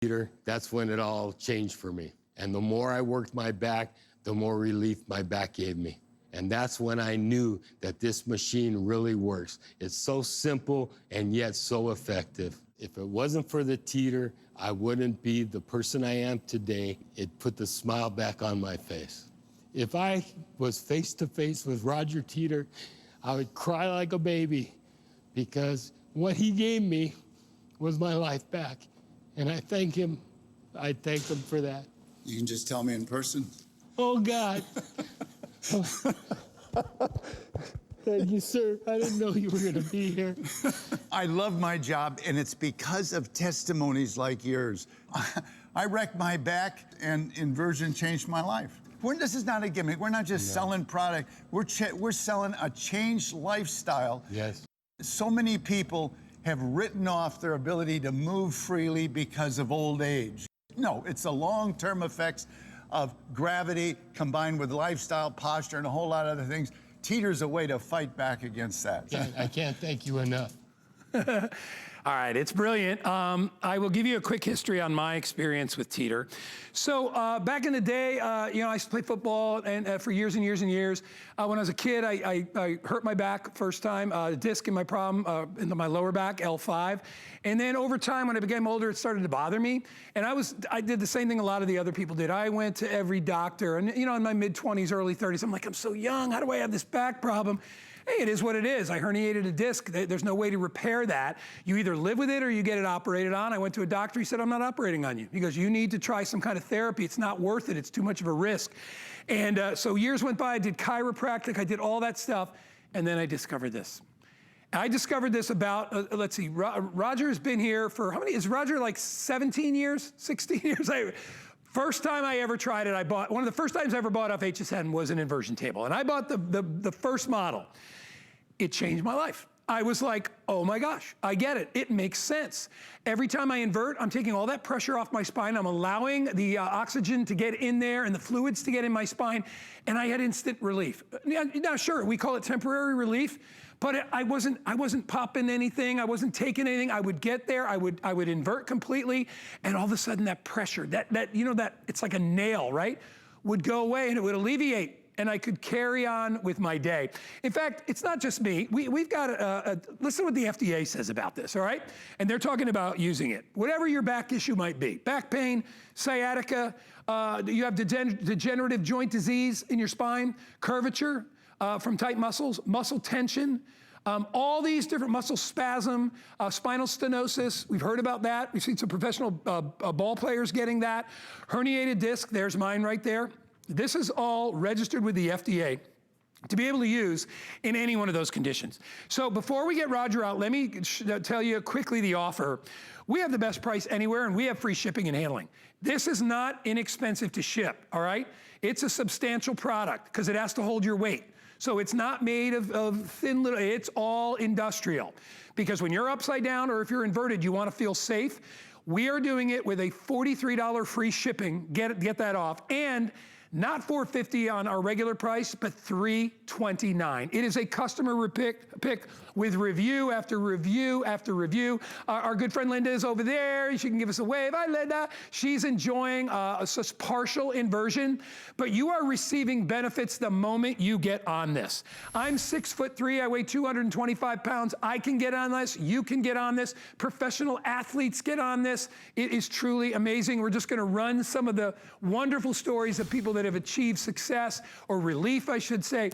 Teeter, that's when it all changed for me. And the more I worked my back, the more relief my back gave me. And that's when I knew that this machine really works. It's so simple and yet so effective. If it wasn't for the Teeter, I wouldn't be the person I am today. It put the smile back on my face. If I was face to face with Roger Teeter, I would cry like a baby because what he gave me was my life back. And I thank him. I thank him for that. You can just tell me in person. Oh, God. Thank you, sir. I didn't know you were going to be here. I love my job, and it's because of testimonies like yours. I wrecked my back, and Inversion changed my life. This is not a gimmick. We're not just selling product. We're selling a changed lifestyle. Yes. So many people have written off their ability to move freely because of old age. No, it's the long-term effects of gravity combined with lifestyle, posture, and a whole lot of other things. Teeter's a way to fight back against that. I can't thank you enough. All right, it's brilliant. I will give you a quick history on my experience with Teeter. So back in the day, you know, I used to play football and for years and years and years. When I was a kid, I hurt my back first time, a disc in my into my lower back, L5. And then over time, when I became older, it started to bother me. And I did the same thing a lot of the other people did. I went to every doctor, and you know, in my mid-20s, early 30s, I'm like, I'm so young. How do I have this back problem? Hey, it is what it is. I herniated a disc. There's no way to repair that. You either live with it or you get it operated on. I went to a doctor. He said, I'm not operating on you. He goes, you need to try some kind of therapy. It's not worth it. It's too much of a risk. And so years went by. I did chiropractic. I did all that stuff. And then I discovered this. I discovered this about, let's see, Roger's been here for, how many, is Roger like 17 years, 16 years? First time I ever tried it, one of the first times I ever bought off HSN was an inversion table. And I bought the first model. It changed my life. I was like, oh my gosh, I get it. It makes sense. Every time I invert, I'm taking all that pressure off my spine. I'm allowing the oxygen to get in there and the fluids to get in my spine, and I had instant relief. Now, sure, we call it temporary relief, but I wasn't popping anything. I wasn't taking anything. I would get there. I would invert completely, and all of a sudden, that pressure, that it's like a nail, right, would go away, and it would alleviate. And I could carry on with my day. In fact, it's not just me. We've got listen to what the FDA says about this, all right? And they're talking about using it. Whatever your back issue might be, back pain, sciatica, you have degenerative joint disease in your spine, curvature from tight muscles, muscle tension, all these different muscle spasm, spinal stenosis, we've heard about that. We've seen some professional ball players getting that. Herniated disc, there's mine right there. This is all registered with the FDA to be able to use in any one of those conditions. So before we get Roger out, let me tell you quickly the offer. We have the best price anywhere, and we have free shipping and handling. This is not inexpensive to ship, all right? It's a substantial product because it has to hold your weight. So it's not made of thin little, it's all industrial. Because when you're upside down or if you're inverted, you want to feel safe. We are doing it with a $43 free shipping, get that off, and not $450 on our regular price, but $329. It is a customer pick with review after review after review. Our good friend Linda is over there. She can give us a wave. Hi, Linda. She's enjoying a partial inversion, but you are receiving benefits the moment you get on this. I'm 6'3", I weigh 225 pounds. I can get on this. You can get on this. Professional athletes get on this. It is truly amazing. We're just gonna run some of the wonderful stories of people that have achieved success, or relief, I should say,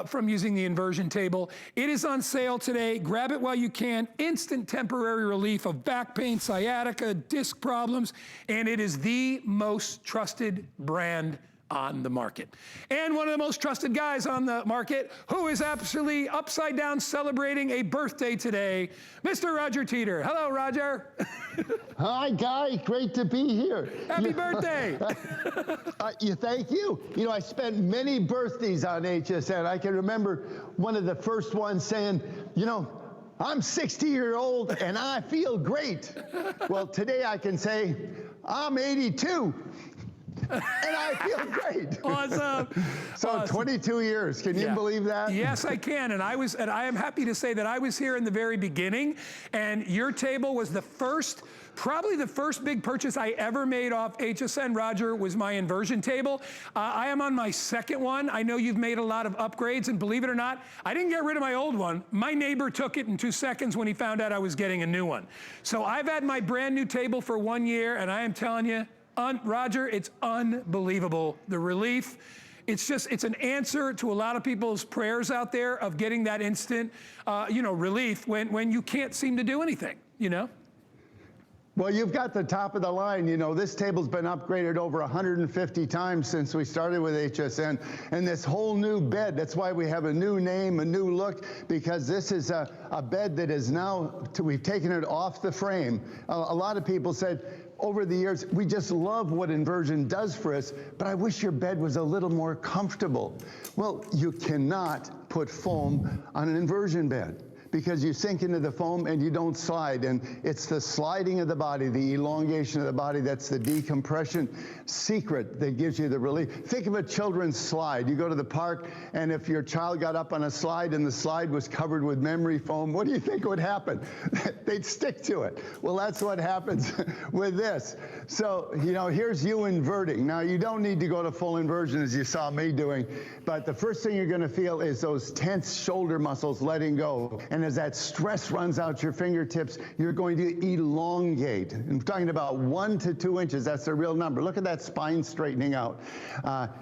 from using the inversion table. It is on sale today. Grab it while you can. Instant temporary relief of back pain, sciatica, disc problems, and it is the most trusted brand on the market. And one of the most trusted guys on the market who is absolutely upside down celebrating a birthday today, Mr. Roger Teeter. Hello, Roger. Hi, Guy. Great to be here. Happy birthday. Thank you. You know, I spent many birthdays on HSN. I can remember one of the first ones saying, you know, I'm 60-year-old and I feel great. Well, today I can say, I'm 82. and I feel great. Awesome. So Awesome. 22 years, can you believe that? Yes, I can, and I am happy to say that I was here in the very beginning, and your table was the first, probably the first big purchase I ever made off HSN, Roger, was my inversion table. I am on my second one. I know you've made a lot of upgrades, and believe it or not, I didn't get rid of my old one. My neighbor took it in 2 seconds when he found out I was getting a new one. So I've had my brand new table for 1 year, and I am telling you, Roger, it's unbelievable. The relief. It's an answer to a lot of people's prayers out there of getting that instant, relief when you can't seem to do anything, Well, you've got the top of the line. This table's been upgraded over 150 times since we started with HSN. And this whole new bed, that's why we have a new name, a new look, because this is a bed that is now, we've taken it off the frame. A lot of people said, over the years, we just love what inversion does for us, but I wish your bed was a little more comfortable. Well, you cannot put foam on an inversion bed, because you sink into the foam and you don't slide. And it's the sliding of the body, the elongation of the body, that's the decompression secret that gives you the relief. Think of a children's slide. You go to the park, and if your child got up on a slide and the slide was covered with memory foam, what do you think would happen? They'd stick to it. Well, that's what happens with this. So, here's you inverting. Now, you don't need to go to full inversion as you saw me doing, but the first thing you're gonna feel is those tense shoulder muscles letting go. And as that stress runs out your fingertips, you're going to elongate. And we're talking about 1 to 2 inches. That's the real number. Look at that spine straightening out.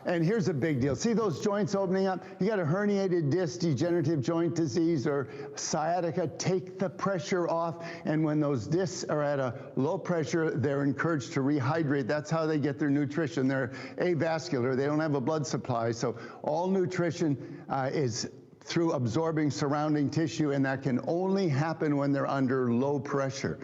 And here's a big deal. See those joints opening up? You got a herniated disc, degenerative joint disease, or sciatica, take the pressure off. And when those discs are at a low pressure, they're encouraged to rehydrate. That's how they get their nutrition. They're avascular. They don't have a blood supply. So all nutrition is through absorbing surrounding tissue, and that can only happen when they're under low pressure.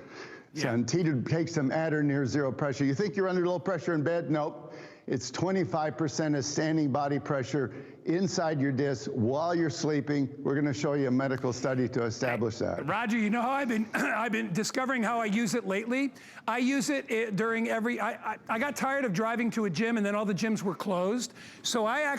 Yeah. So, and Teeter takes them at or near zero pressure. You think you're under low pressure in bed? Nope. It's 25% of standing body pressure inside your disc while you're sleeping. We're going to show you a medical study to establish that. Roger, you know how I've been discovering how I use it lately? I use it during I got tired of driving to a gym, and then all the gyms were closed. So I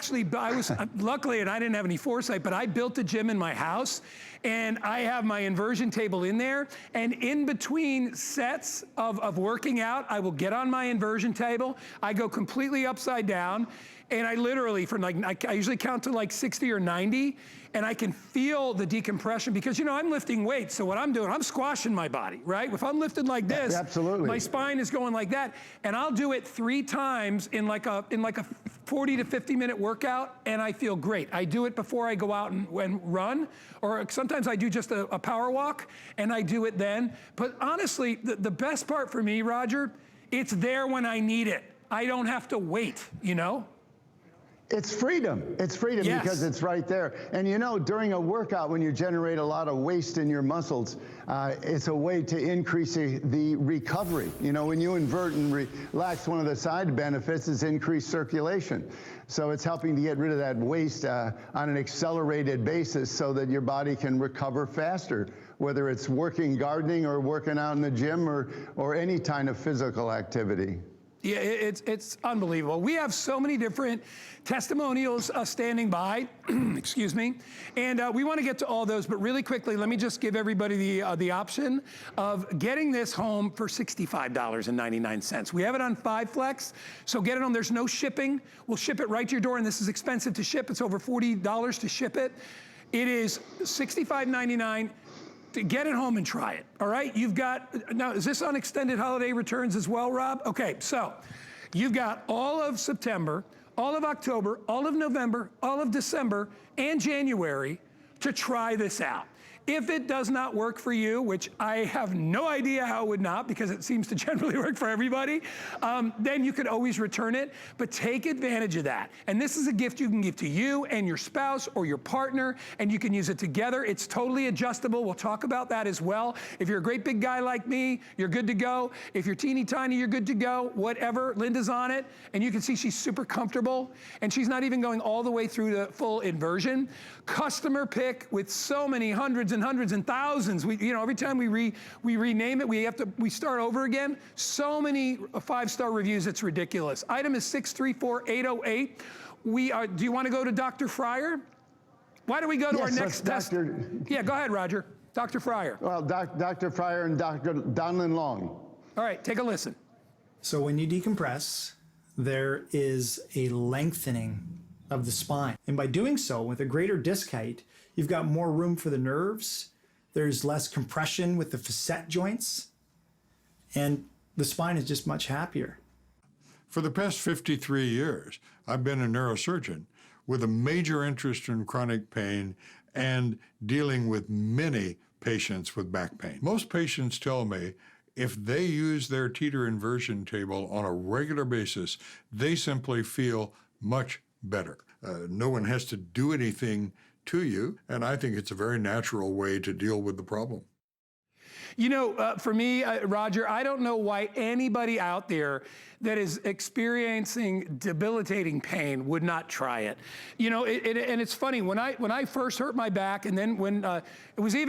was, luckily, and I didn't have any foresight, but I built a gym in my house, and I have my inversion table in there, and in between sets of working out, I will get on my inversion table, I go completely upside down, and I literally, I usually count to like 60 or 90, and I can feel the decompression because, I'm lifting weights. So what I'm doing, I'm squashing my body, right? If I'm lifted like this, absolutely, my spine is going like that. And I'll do it 3 times in like a 40 to 50 minute workout, and I feel great. I do it before I go out and run, or sometimes I do just a power walk, and I do it then. But honestly, the best part for me, Roger, it's there when I need it. I don't have to wait, It's freedom. It's freedom, yes, because it's right there. And during a workout, when you generate a lot of waste in your muscles, it's a way to increase the recovery. When you invert and relax, one of the side benefits is increased circulation. So it's helping to get rid of that waste on an accelerated basis so that your body can recover faster, whether it's working gardening or working out in the gym or any kind of physical activity. Yeah, it's unbelievable. We have so many different testimonials standing by, excuse me, and we want to get to all those, but really quickly, let me just give everybody the option of getting this home for $65.99. We have it on 5 Flex, so get it home. There's no shipping. We'll ship it right to your door, and this is expensive to ship. It's over $40 to ship it. It is $65.99. Get it home and try it, all right? Now, is this on extended holiday returns as well, Rob? Okay, so you've got all of September, all of October, all of November, all of December, and January to try this out. If it does not work for you, which I have no idea how it would not, because it seems to generally work for everybody, then you could always return it, but take advantage of that. And this is a gift you can give to you and your spouse or your partner, and you can use it together. It's totally adjustable. We'll talk about that as well. If you're a great big guy like me, you're good to go. If you're teeny tiny, you're good to go. Whatever, Linda's on it, and you can see she's super comfortable, and she's not even going all the way through the full inversion. Customer pick with so many hundreds and hundreds and thousands. Every time we rename it, we start over again. So many 5-star reviews, it's ridiculous. Item is 634808. Do you want to go to Dr. Fryer? Why don't we go to our next test? Yeah, go ahead, Roger. Dr. Fryer. Well, Dr. Fryer and Dr. Donlin Long. All right, take a listen. So when you decompress, there is a lengthening of the spine. And by doing so, with a greater disc height, you've got more room for the nerves. There's less compression with the facet joints. And the spine is just much happier. For the past 53 years, I've been a neurosurgeon with a major interest in chronic pain and dealing with many patients with back pain. Most patients tell me if they use their Teeter inversion table on a regular basis, they simply feel much better. No one has to do anything to you, and I think it's a very natural way to deal with the problem. For me, Roger, I don't know why anybody out there that is experiencing debilitating pain would not try it. And it's funny, when I first hurt my back, and then when it was it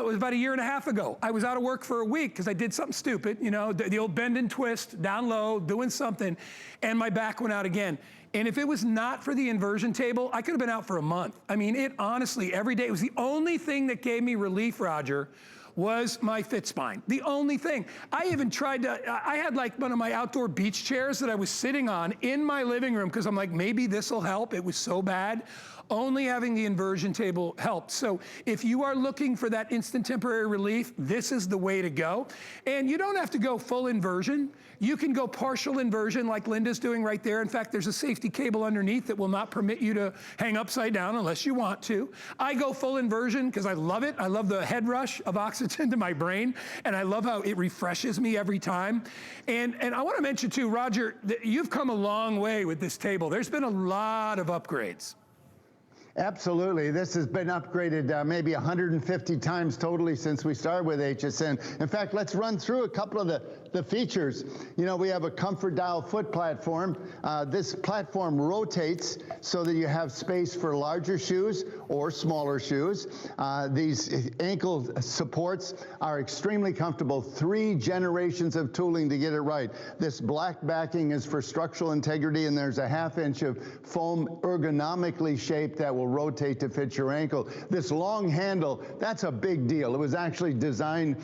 was about a year and a half ago, I was out of work for a week because I did something stupid, the old bend and twist, down low, doing something, and my back went out again. And if it was not for the inversion table, I could have been out for a month. I mean, it honestly, every day, it was the only thing that gave me relief, Roger, was my fit spine. The only thing. I even tried I had like one of my outdoor beach chairs that I was sitting on in my living room because I'm like, maybe this will help. It was so bad. Only having the inversion table helped. So if you are looking for that instant temporary relief, this is the way to go. And you don't have to go full inversion. You can go partial inversion like Linda's doing right there. In fact, there's a safety cable underneath that will not permit you to hang upside down unless you want to. I go full inversion because I love it. I love the head rush of oxygen to my brain, and I love how it refreshes me every time. And I want to mention too, Roger, that you've come a long way with this table. There's been a lot of upgrades. Absolutely. This has been upgraded maybe 150 times totally since we started with HSN. In fact, let's run through a couple of the features. We have a comfort dial foot platform. This platform rotates so that you have space for larger shoes or smaller shoes. These ankle supports are extremely comfortable. 3 generations of tooling to get it right. This black backing is for structural integrity, and there's a 1/2 inch of foam ergonomically shaped that will rotate to fit your ankle. This long handle, that's a big deal. It was actually designed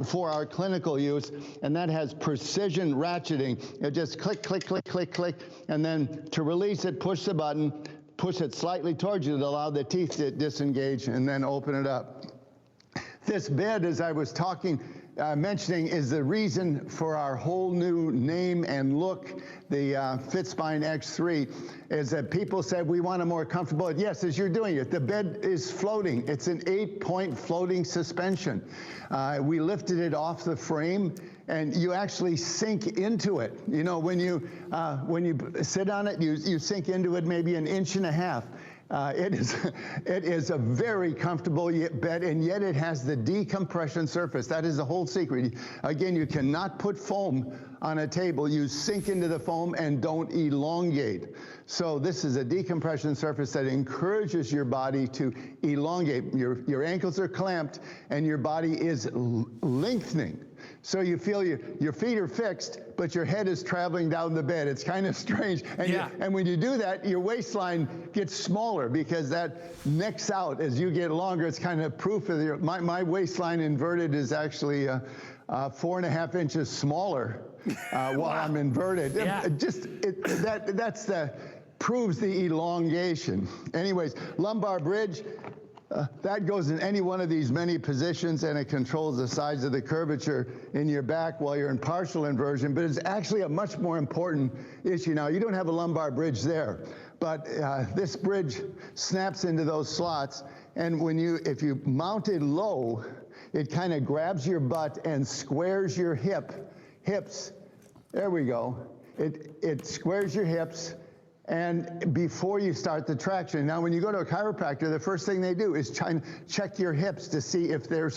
for our clinical use, and that has precision ratcheting. It just click, click, click, click, click, and then to release it, push the button, push it slightly towards you to allow the teeth to disengage, and then open it up. This bed, as I was mentioning, is the reason for our whole new name and look. The FitSpine X3 is that people said we want a more comfortable. Yes, as you're doing it, the bed is floating. It's an 8-point floating suspension. We lifted it off the frame, and you actually sink into it. When you sit on it, you sink into it maybe 1.5 inches. It is a very comfortable bed, and yet it has the decompression surface. That is the whole secret. Again, you cannot put foam on a table. You sink into the foam and don't elongate. So this is a decompression surface that encourages your body to elongate. Your ankles are clamped, and your body is lengthening. So you feel your feet are fixed, but your head is traveling down the bed. It's kind of strange. And, and when you do that, your waistline gets smaller because that necks out as you get longer. It's kind of proof of my waistline inverted is actually 4.5 inches smaller while I'm inverted. Proves the elongation. Anyways, lumbar bridge. That goes in any one of these many positions, and it controls the size of the curvature in your back while you're in partial inversion, but it's actually a much more important issue. Now, you don't have a lumbar bridge there, but this bridge snaps into those slots, and if you mount it low, it kind of grabs your butt and squares your hips. There we go. It squares your hips, and before you start the traction. Now, when you go to a chiropractor, the first thing they do is try and check your hips to see if they're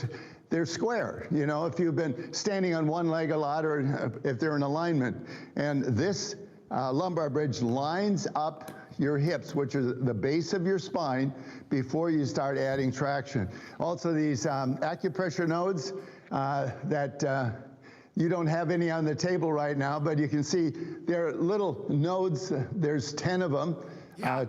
square, if you've been standing on one leg a lot or if they're in alignment. And this lumbar bridge lines up your hips, which is the base of your spine, before you start adding traction. Also, these acupressure nodes that you don't have any on the table right now, but you can see they're little nodes. There's 10 of them,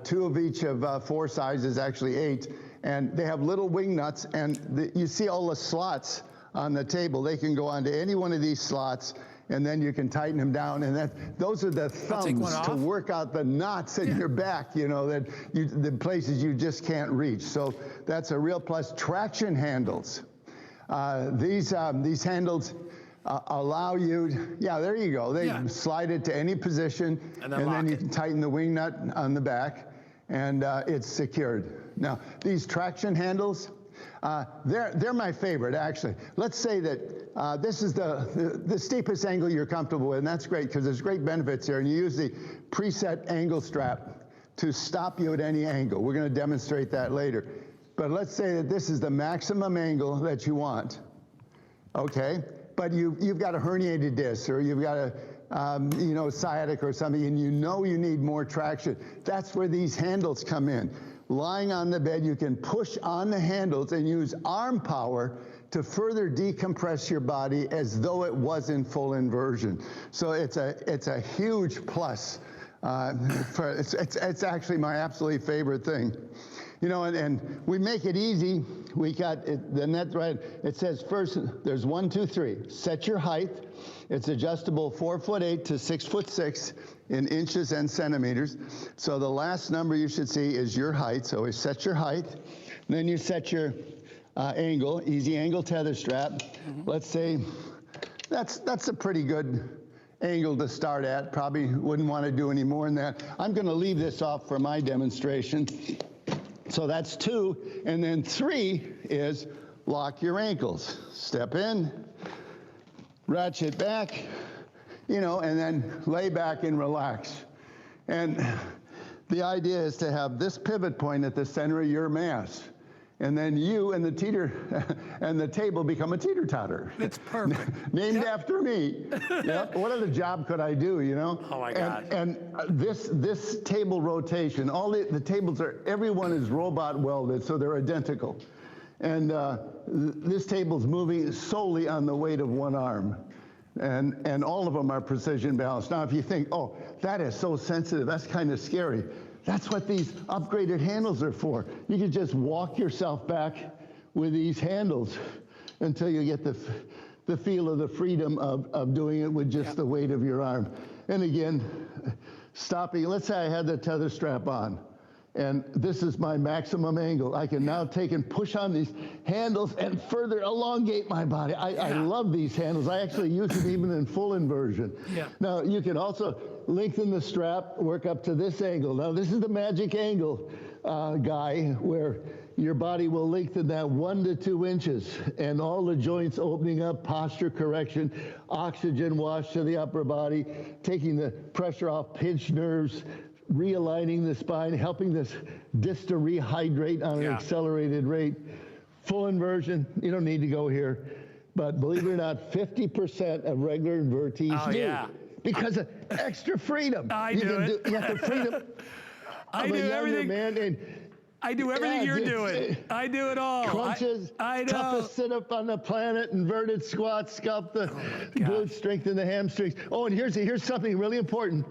2 of each of 4 sizes, actually 8. And they have little wing nuts, and you see all the slots on the table. They can go onto any one of these slots, and then you can tighten them down. And those are the thumbs to work out the knots in your back, you know, the places you just can't reach. So that's a real plus. Traction handles. These handles allow you, there you go. They slide it to any position, and then you can tighten the wing nut on the back, and it's secured. Now, these traction handles, they're my favorite, actually. Let's say that this is the steepest angle you're comfortable with, and that's great because there's great benefits here, and you use the preset angle strap to stop you at any angle. We're going to demonstrate that later. But let's say that this is the maximum angle that you want, okay? But you've got a herniated disc, or you've got a sciatic or something, and you know you need more traction. That's where these handles come in. Lying on the bed, you can push on the handles and use arm power to further decompress your body as though it was in full inversion. So it's a huge plus. It's actually my absolutely favorite thing. You know, and we make it easy. We got the net right. It says first, there's 1, 2, 3. Set your height. It's adjustable 4'8" to 6'6" in inches and centimeters. So the last number you should see is your height. So we set your height. Then you set your angle, easy angle tether strap. Let's say that's a pretty good angle to start at. Probably wouldn't want to do any more than that. I'm going to leave this off for my demonstration. So that's 2, and then 3 is lock your ankles. Step in, ratchet back, you know, and then lay back and relax. And the idea is to have this pivot point at the center of your mass. And then you and the teeter and the table become a teeter-totter. It's perfect. Named after me. What other job could I do, you know? Oh my God. And this table rotation, all the tables everyone is robot welded, so they're identical. And this table's moving solely on the weight of one arm. And all of them are precision balanced. Now, if you think, oh, that is so sensitive, that's kind of scary. That's what these upgraded handles are for. You can just walk yourself back with these handles until you get the feel of the freedom of doing it with just the weight of your arm. And again, stopping. Let's say I had the tether strap on, and this is my maximum angle. I can now take and push on these handles and further elongate my body. I love these handles. I actually use them even in full inversion. Now, you can also lengthen the strap, work up to this angle. Now, this is the magic angle, guy, where your body will lengthen that 1 to 2 inches, and all the joints opening up, posture correction, oxygen wash to the upper body, taking the pressure off pinched nerves, realigning the spine, helping this disc to rehydrate on an accelerated rate. Full inversion, you don't need to go here. But believe it or not, 50% of regular invertees do. Because of extra freedom. You have the freedom. I do everything. Man, and I do everything you're doing. I do it all. Crunches, I know. toughest sit-up on the planet, inverted squats, scalp the glutes, strengthen the hamstrings. Oh, and here's something really important.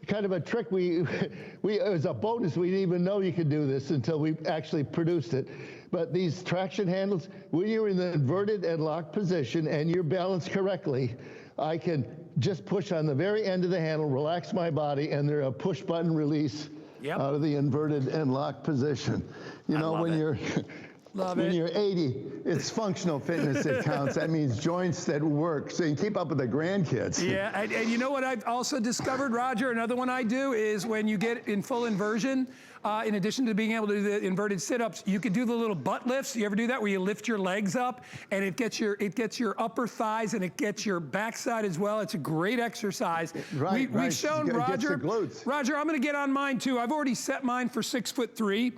Kind of a trick it was a bonus. We didn't even know you could do this until we actually produced it. But these traction handles, when you're in the inverted and locked position and you're balanced correctly, I can just push on the very end of the handle, relax my body, and they're a push button release out of the inverted and locked position. You know, when you're 80, it's functional fitness that counts. That means joints that work, so you can keep up with the grandkids. Yeah, and you know what I've also discovered, Roger? Another one I do is when you get in full inversion, in addition to being able to do the inverted sit-ups, you can do the little butt lifts. You ever do that where you lift your legs up and it gets your upper thighs and it gets your backside as well? It's a great exercise. We've shown Roger. Roger, I'm going to get on mine too. I've already set mine for 6'3",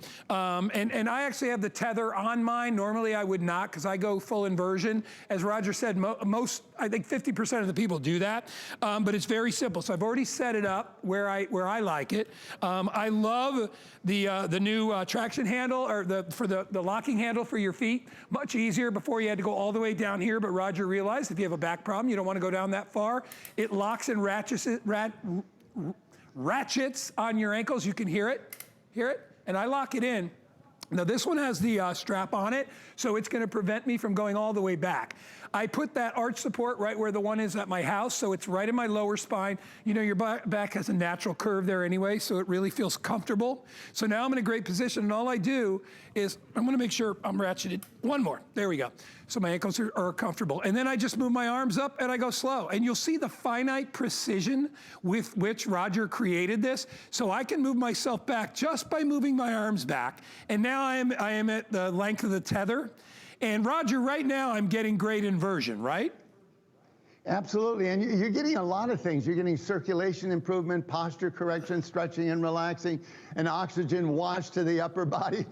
and I actually have the tether on on mine. Normally I would not, because I go full inversion. As Roger said, most, I think 50% of the people do that, but it's very simple. So I've already set it up where I like it. I love the new traction handle, or the locking handle for your feet. Much easier. Before you had to go all the way down here, but Roger realized if you have a back problem, you don't want to go down that far. It locks and ratchets on your ankles. You can hear it, and I lock it in. Now this one has the strap on it, so it's gonna prevent me from going all the way back. I put that arch support right where the one is at my house, so it's right in my lower spine. You know, your back has a natural curve there anyway, so it really feels comfortable. So now I'm in a great position, and all I do is, I'm gonna make sure I'm ratcheted. One more, there we go. So my ankles are comfortable. And then I just move my arms up and I go slow. And you'll see the finite precision with which Roger created this. So I can move myself back just by moving my arms back. And now I am at the length of the tether. And Roger, right now I'm getting great inversion, right? Absolutely, and you're getting a lot of things. You're getting circulation improvement, posture correction, stretching and relaxing, an oxygen wash to the upper body.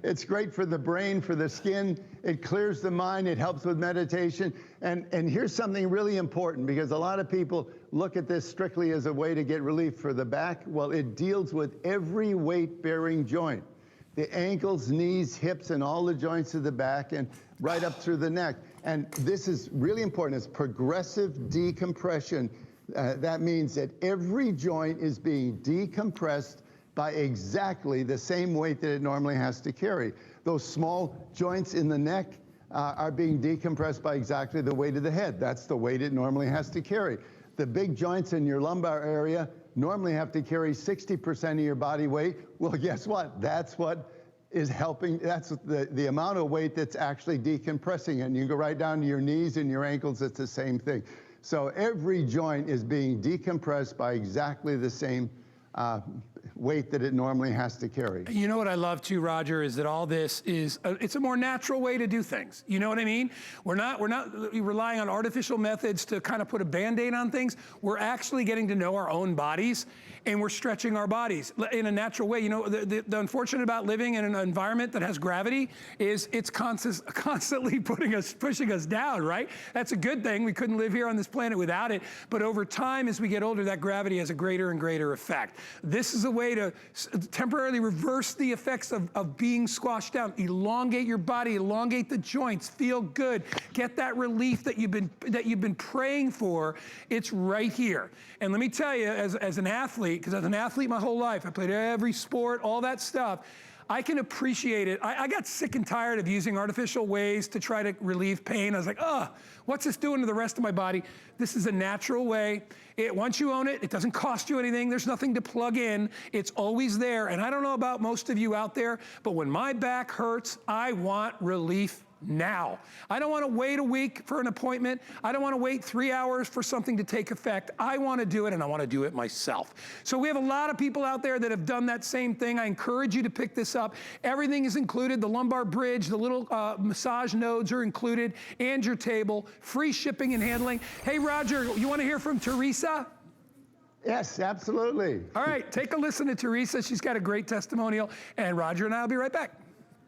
It's great for the brain, for the skin. It clears the mind. It helps with meditation. And here's something really important, because a lot of people look at this strictly as a way to get relief for the back. Well, it deals with every weight-bearing joint. The ankles, knees, hips, and all the joints of the back, and right up through the neck. And this is really important. It's progressive decompression. That means that every joint is being decompressed by exactly the same weight that it normally has to carry. Those small joints in the neck are being decompressed by exactly the weight of the head. That's the weight it normally has to carry. The big joints in your lumbar area normally have to carry 60% of your body weight. Well, guess what? That's what is helping. That's the amount of weight that's actually decompressing it. And you go right down to your knees and your ankles, it's the same thing. So every joint is being decompressed by exactly the same weight that it normally has to carry. You know what I love too, Roger, is that all this is, it's a more natural way to do things. You know what I mean? We're not relying on artificial methods to kind of put a Band-Aid on things. We're actually getting to know our own bodies, and we're stretching our bodies in a natural way. You know, the unfortunate about living in an environment that has gravity is it's constantly pushing us down, right? That's a good thing. We couldn't live here on this planet without it. But over time, as we get older, that gravity has a greater and greater effect. This is a way to temporarily reverse the effects of being squashed down. Elongate your body, elongate the joints, feel good, get that relief that you've been praying for. It's right here. And let me tell you, as an athlete, because as an athlete my whole life, I played every sport, all that stuff, I can appreciate it. I got sick and tired of using artificial ways to try to relieve pain. I was like, oh, what's this doing to the rest of my body? This is a natural way. Once you own it, it doesn't cost you anything. There's nothing to plug in. It's always there. And I don't know about most of you out there, but when my back hurts, I want relief now. I don't want to wait a week for an appointment. I don't want to wait 3 hours for something to take effect. I want to do it, and I want to do it myself. So we have a lot of people out there that have done that same thing. I encourage you to pick this up. Everything is included. The lumbar bridge, the little massage nodes are included, and your table. Free shipping and handling. Hey, Roger, you want to hear from Teresa? Yes, absolutely. All right, take a listen to Teresa. She's got a great testimonial, and Roger and I will be right back.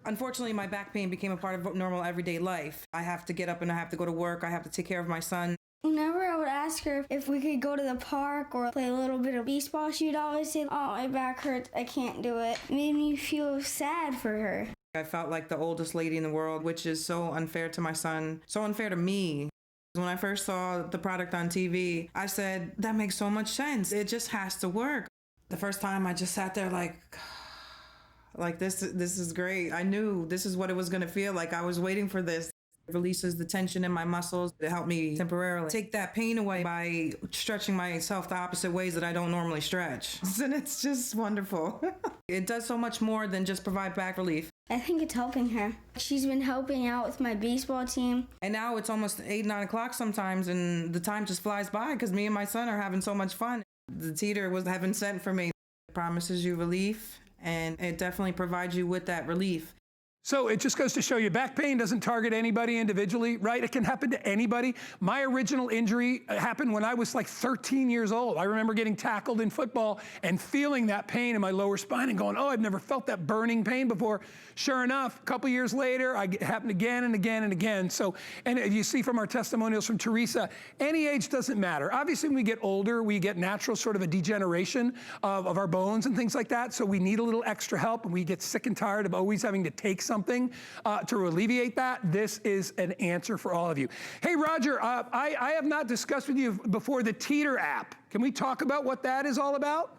Unfortunately, my back pain became a part of normal everyday life. I have to get up and I have to go to work. I have to take care of my son. Whenever I would ask her if we could go to the park or play a little bit of baseball, she'd always say, oh, my back hurts, I can't do it. It made me feel sad for her. I felt like the oldest lady in the world, which is so unfair to my son, so unfair to me. When I first saw the product on TV, I said, that makes so much sense. It just has to work. The first time I just sat there like this is great. I knew this is what it was going to feel like. I was waiting for this. It releases the tension in my muscles to help me temporarily take that pain away by stretching myself the opposite ways that I don't normally stretch. And it's just wonderful. It does so much more than just provide back relief. I think it's helping her. She's been helping out with my baseball team. And now it's almost 8, 9 o'clock sometimes, and the time just flies by because me and my son are having so much fun. The Teeter was heaven sent for me. It promises you relief, and it definitely provides you with that relief. So it just goes to show you, back pain doesn't target anybody individually, right? It can happen to anybody. My original injury happened when I was like 13 years old. I remember getting tackled in football and feeling that pain in my lower spine and going, oh, I've never felt that burning pain before. Sure enough, a couple years later, it happened again and again and again. So, and you see from our testimonials from Teresa, any age doesn't matter. Obviously, when we get older, we get natural sort of a degeneration of our bones and things like that. So we need a little extra help, and we get sick and tired of always having to take something to alleviate that. This is an answer for all of you. Hey, Roger, I have not discussed with you before the Teeter app. Can we talk about what that is all about?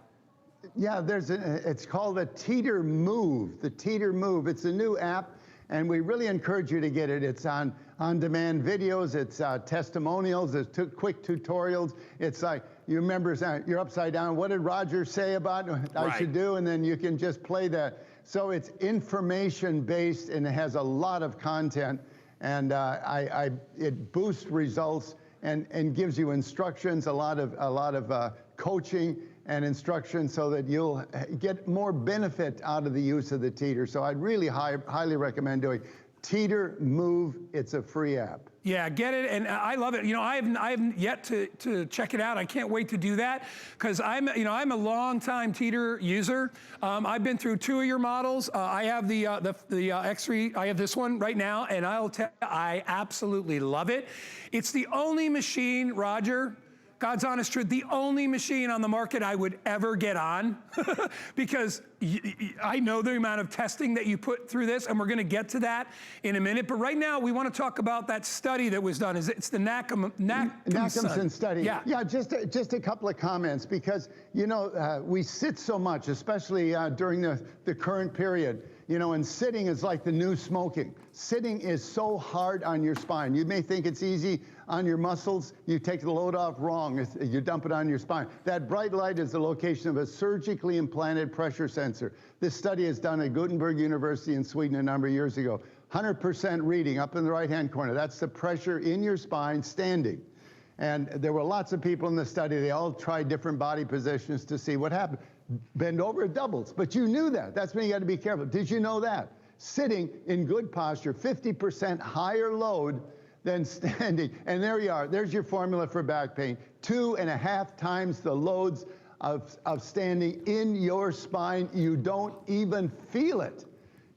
Yeah, it's called the Teeter Move. The Teeter Move. It's a new app, and we really encourage you to get it. It's on-demand videos. It's testimonials. It's quick tutorials. It's like, you remember, you're upside down. What did Roger say about I should do? And then you can just play that. So it's information-based, and it has a lot of content, and it boosts results and gives you instructions, a lot of coaching and instruction, so that you'll get more benefit out of the use of the Teeter. So I'd really highly recommend doing Teeter Move. It's a free app. Yeah, get it, and I love it. You know, I haven't yet to check it out. I can't wait to do that, because I'm a long-time Teeter user. I've been through 2 of your models. I have the X3. I have this one right now, and I'll tell you, I absolutely love it. It's the only machine, Roger, God's honest truth, the only machine on the market I would ever get on, because I know the amount of testing that you put through this, and we're going to get to that in a minute. But right now, we want to talk about that study that was done. It's the Nackhamson study. Yeah, just a couple of comments, because, you know, we sit so much, especially during the current period. You know, and sitting is like the new smoking. Sitting is so hard on your spine. You may think it's easy on your muscles. You take the load off, wrong. You dump it on your spine. That bright light is the location of a surgically implanted pressure sensor. This study is done at Gutenberg University in Sweden a number of years ago. 100% reading up in the right-hand corner. That's the pressure in your spine standing. And there were lots of people in the study. They all tried different body positions to see what happened. Bend over, it doubles. But you knew that. That's when you got to be careful. Did you know that? Sitting in good posture, 50% higher load than standing. And there you are. There's your formula for back pain. 2.5 times the loads of standing in your spine. You don't even feel it,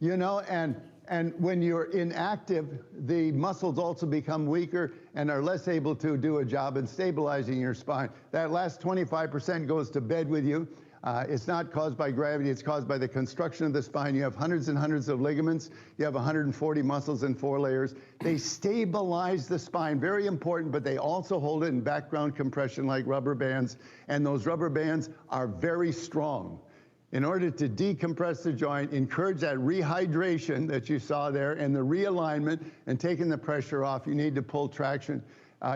you know, and when you're inactive, the muscles also become weaker and are less able to do a job in stabilizing your spine. That last 25% goes to bed with you. It's not caused by gravity, it's caused by the construction of the spine. You have hundreds and hundreds of ligaments. You have 140 muscles in 4 layers. They stabilize the spine, very important, but they also hold it in background compression like rubber bands, and those rubber bands are very strong. In order to decompress the joint, encourage that rehydration that you saw there and the realignment and taking the pressure off, you need to pull traction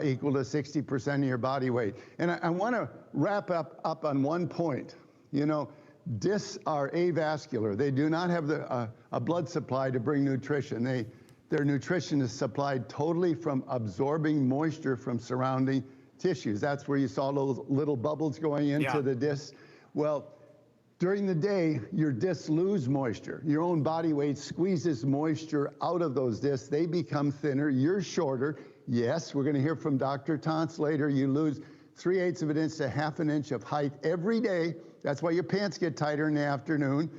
equal to 60% of your body weight. And I want to wrap up on one point. You know, discs are avascular. They do not have a blood supply to bring nutrition. Their nutrition is supplied totally from absorbing moisture from surrounding tissues. That's where you saw those little bubbles going into the discs. Well, during the day, your discs lose moisture. Your own body weight squeezes moisture out of those discs. They become thinner. You're shorter. Yes, we're going to hear from Dr. Tantz later. You lose 3/8 of an inch to 1/2 inch of height every day. That's why your pants get tighter in the afternoon,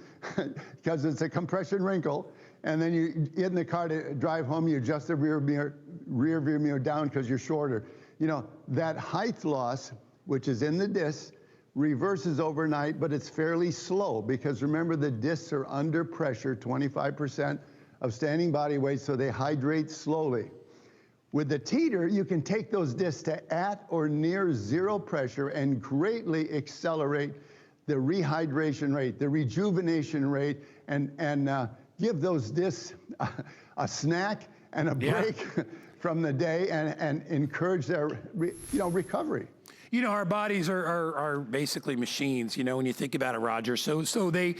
because it's a compression wrinkle. And then you get in the car to drive home, you adjust the rear view mirror down because you're shorter. You know, that height loss, which is in the discs, reverses overnight, but it's fairly slow, because remember, the discs are under pressure, 25% of standing body weight, so they hydrate slowly. With the Teeter, you can take those discs to at or near zero pressure and greatly accelerate the rehydration rate, the rejuvenation rate, and give those discs a snack and a break from the day, and encourage their recovery. You know, our bodies are basically machines, you know, when you think about it, Roger. So they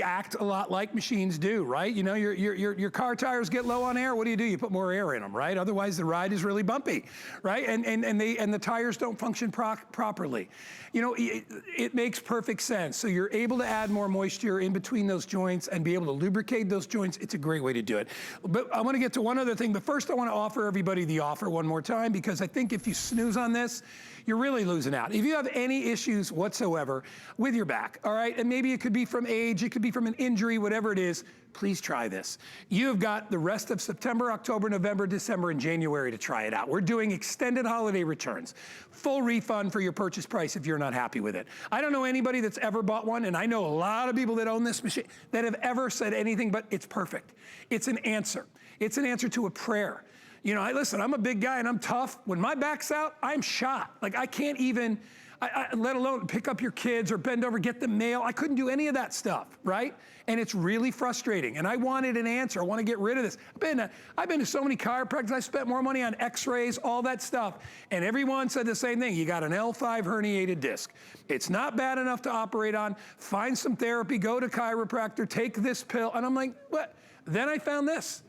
act a lot like machines do, right? You know, your car tires get low on air. What do? You put more air in them, right? Otherwise the ride is really bumpy, right? And the tires don't function properly. You know, it makes perfect sense. So you're able to add more moisture in between those joints and be able to lubricate those joints. It's a great way to do it. But I want to get to one other thing, but first I want to offer everybody the offer one more time, because I think if you snooze on this, you're really losing out. If you have any issues whatsoever with your back, all right, and maybe it could be from age, it could be from an injury, whatever it is, please try this. You have got the rest of September, October, November, December, and January to try it out. We're doing extended holiday returns, full refund for your purchase price if you're not happy with it. I don't know anybody that's ever bought one, and I know a lot of people that own this machine that have ever said anything but it's perfect. It's an answer. It's an answer to a prayer. You know, listen, I'm a big guy and I'm tough. When my back's out, I'm shot. Like I can't even, let alone pick up your kids or bend over, get the mail. I couldn't do any of that stuff, right? And it's really frustrating. And I wanted an answer. I want to get rid of this. I've been to so many chiropractors. I spent more money on x-rays, all that stuff. And everyone said the same thing. You got an L5 herniated disc. It's not bad enough to operate on. Find some therapy, go to chiropractor, take this pill. And I'm like, what? Then I found this.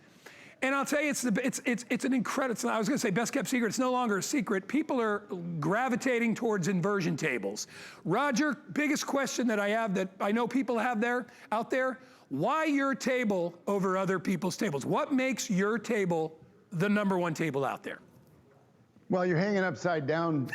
And I'll tell you, it's an incredible, I was gonna say best kept secret, it's no longer a secret. People are gravitating towards inversion tables. Roger, biggest question that I have that I know people have out there, why your table over other people's tables? What makes your table the #1 table out there? Well, you're hanging upside down,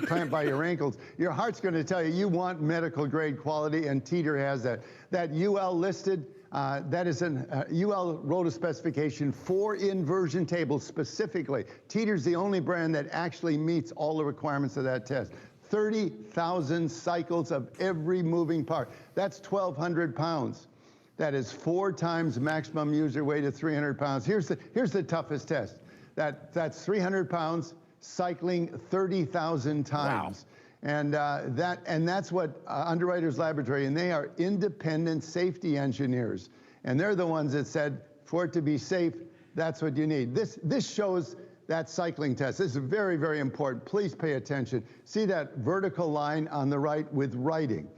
clamped by your ankles. Your heart's going to tell you you want medical grade quality, and Teeter has that. That UL listed, that is an UL wrote a specification for inversion tables specifically. Teeter's the only brand that actually meets all the requirements of that test. 30,000 cycles of every moving part. That's 1,200 pounds. That is 4 times maximum user weight of 300 pounds. Here's the toughest test. That's 300 pounds. Cycling 30,000 times. Wow. And that's what Underwriters Laboratory, and they are independent safety engineers. And they're the ones that said, for it to be safe, that's what you need. This shows that cycling test. This is very, very important. Please pay attention. See that vertical line on the right with writing.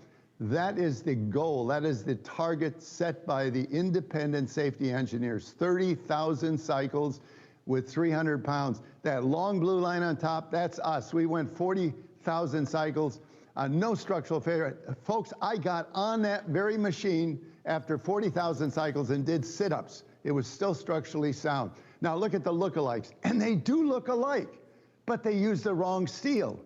That is the goal. That is the target set by the independent safety engineers. 30,000 cycles with 300 pounds. That long blue line on top, that's us. We went 40,000 cycles, no structural failure. Folks, I got on that very machine after 40,000 cycles and did sit-ups. It was still structurally sound. Now look at the lookalikes, and they do look alike, but they use the wrong steel.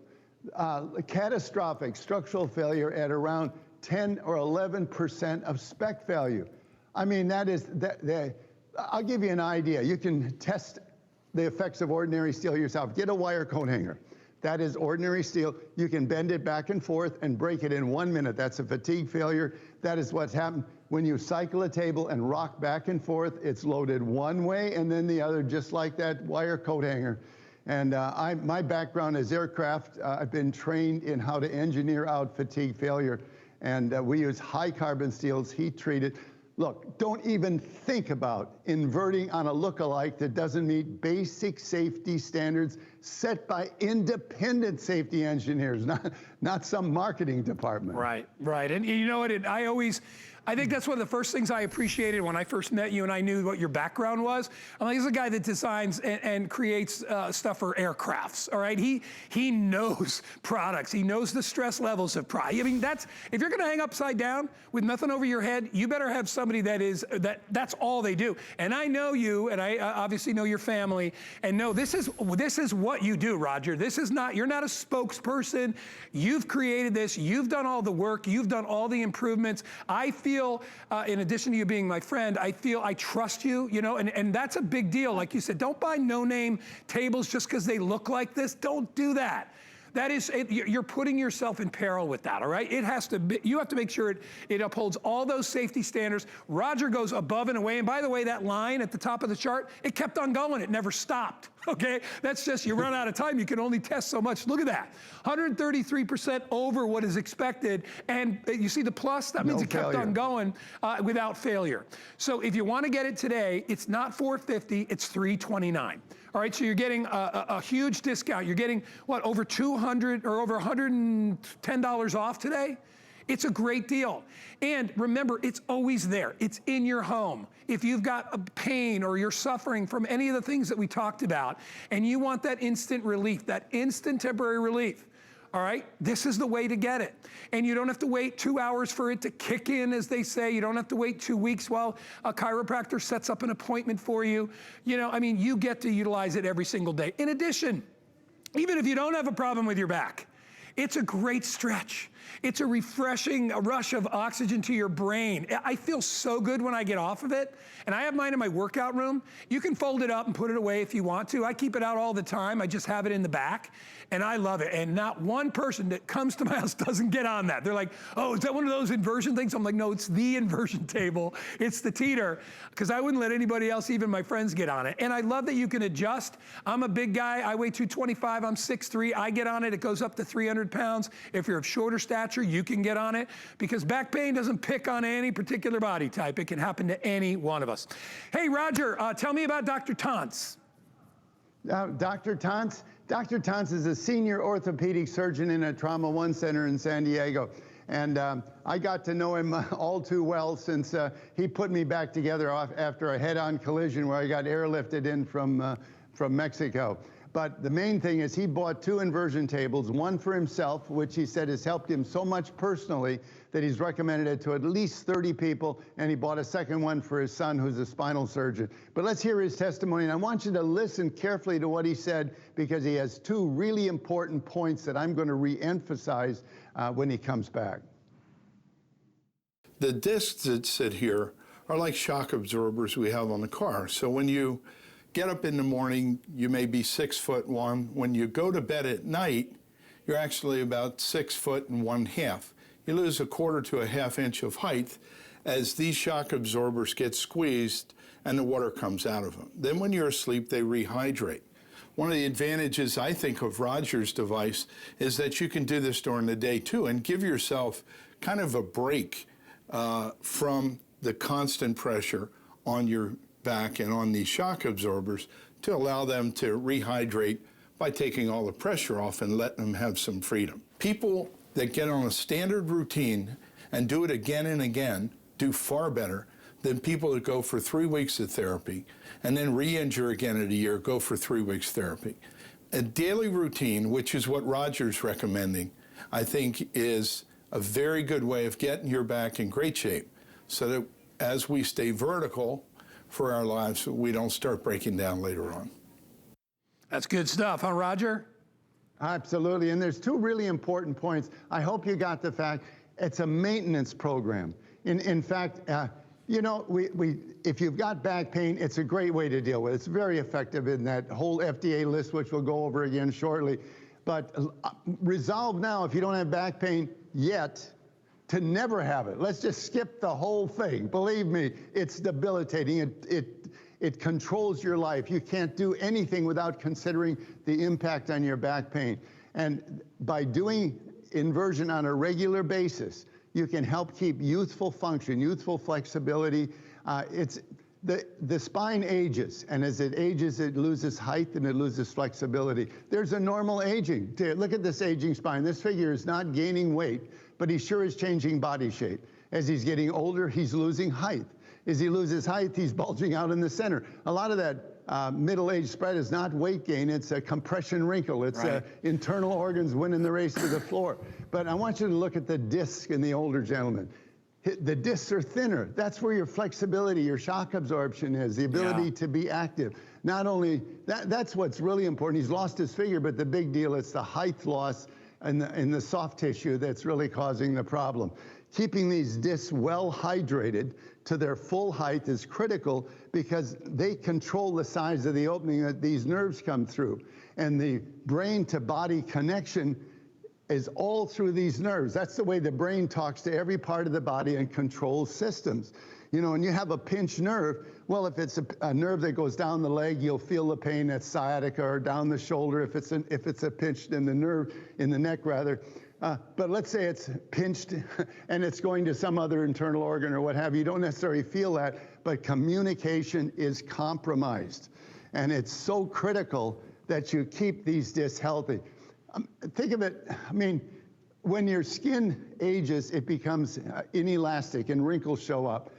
Catastrophic structural failure at around 10 or 11% of spec value. I mean, I'll give you an idea. You can test the effects of ordinary steel yourself. Get a wire coat hanger. That is ordinary steel. You can bend it back and forth and break it in 1 minute. That's a fatigue failure. That is what's happened. When you cycle a table and rock back and forth, it's loaded one way and then the other, just like that wire coat hanger. And my background is aircraft. I've been trained in how to engineer out fatigue failure. And we use high carbon steels, heat treated. Look, don't even think about inverting on a lookalike that doesn't meet basic safety standards set by independent safety engineers, not some marketing department. Right. And you know what, I think that's one of the first things I appreciated when I first met you and I knew what your background was. I'm like, he's a guy that designs and creates stuff for aircrafts, all right? He knows products. He knows the stress levels of product. I mean, if you're gonna hang upside down with nothing over your head, you better have somebody that's all they do. And I know you, and I obviously know your family, and know this is what you do, Roger. You're not a spokesperson. You've created this. You've done all the work. You've done all the improvements. I feel, in addition to you being my friend, I trust you, you know, and that's a big deal. Like you said, don't buy no-name tables just because they look like this. Don't do that. You're putting yourself in peril with that, all right? You have to make sure it upholds all those safety standards. Roger goes above and away, and by the way, that line at the top of the chart, it kept on going, it never stopped. Okay, that's just, you run out of time, you can only test so much. Look at that, 133% over what is expected, and you see the plus? That means it kept on going without failure. So if you want to get it today, it's not $450, it's $329. All right, so you're getting a huge discount. You're getting, what, over $200 or over $110 off today? It's a great deal. And remember, it's always there. It's in your home. If you've got a pain or you're suffering from any of the things that we talked about, and you want that instant relief, that instant temporary relief, all right, this is the way to get it. And you don't have to wait 2 hours for it to kick in, as they say. You don't have to wait 2 weeks while a chiropractor sets up an appointment for you. You know, I mean, you get to utilize it every single day. In addition, even if you don't have a problem with your back, it's a great stretch. It's a refreshing rush of oxygen to your brain. I feel so good when I get off of it. And I have mine in my workout room. You can fold it up and put it away if you want to. I keep it out all the time. I just have it in the back. And I love it. And not one person that comes to my house doesn't get on that. They're like, oh, is that one of those inversion things? I'm like, no, it's the inversion table. It's the Teeter. Because I wouldn't let anybody else, even my friends, get on it. And I love that you can adjust. I'm a big guy. I weigh 225. I'm 6'3". I get on it. It goes up to 300 pounds. If you're of shorter stature, you can get on it. Because back pain doesn't pick on any particular body type. It can happen to any one of us. Hey, Roger, tell me about Dr. Tantz. Dr. Tantz? Dr. Tantz is a senior orthopedic surgeon in a Trauma One Center in San Diego. And I got to know him all too well since he put me back together after a head-on collision where I got airlifted in from Mexico. But the main thing is he bought 2 inversion tables, one for himself, which he said has helped him so much personally that he's recommended it to at least 30 people, and he bought a second one for his son, who's a spinal surgeon. But let's hear his testimony, and I want you to listen carefully to what he said, because he has 2 really important points that I'm going to re-emphasize when he comes back. The discs that sit here are like shock absorbers we have on the car. So when you get up in the morning, you may be 6'1". When you go to bed at night, you're actually about 6'1½". You lose 1/4 to 1/2 inch of height as these shock absorbers get squeezed and the water comes out of them. Then when you're asleep, they rehydrate. One of the advantages, I think, of Roger's device is that you can do this during the day too and give yourself kind of a break from the constant pressure on your back and on these shock absorbers to allow them to rehydrate by taking all the pressure off and letting them have some freedom. People that get on a standard routine and do it again and again do far better than people that go for 3 weeks of therapy and then re-injure again in a year, go for 3 weeks therapy. A daily routine, which is what Roger's recommending, I think is a very good way of getting your back in great shape so that as we stay vertical for our lives, we don't start breaking down later on. That's good stuff, huh, Roger? Absolutely, and there's 2 really important points. I hope you got the fact it's a maintenance program. In fact, you know, if you've got back pain, it's a great way to deal with it. It's very effective in that whole FDA list, which we'll go over again shortly. But resolve now, if you don't have back pain yet, to never have it. Let's just skip the whole thing. Believe me, it's debilitating. It controls your life. You can't do anything without considering the impact on your back pain. And by doing inversion on a regular basis, you can help keep youthful function, youthful flexibility. The spine ages, and as it ages, it loses height and it loses flexibility. There's a normal aging. Look at this aging spine. This figure is not gaining weight, but he sure is changing body shape. As he's getting older, he's losing height. As he loses height, he's bulging out in the center. A lot of that middle-age spread is not weight gain, it's a compression wrinkle. It's right. Internal organs winning the race to the floor. But I want you to look at the disc in the older gentleman. The discs are thinner. That's where your flexibility, your shock absorption is, the ability to be active. Not only, that's what's really important. He's lost his figure, but the big deal is the height loss in the soft tissue that's really causing the problem. Keeping these discs well hydrated to their full height is critical because they control the size of the opening that these nerves come through. And the brain to body connection is all through these nerves. That's the way the brain talks to every part of the body and controls systems. You know, when you have a pinched nerve, well, if it's a nerve that goes down the leg, you'll feel the pain at sciatica, or down the shoulder if it's a pinched in the nerve, in the neck rather. But let's say it's pinched and it's going to some other internal organ or what have you. You don't necessarily feel that, but communication is compromised. And it's so critical that you keep these discs healthy. Think of it, I mean, when your skin ages, it becomes inelastic and wrinkles show up.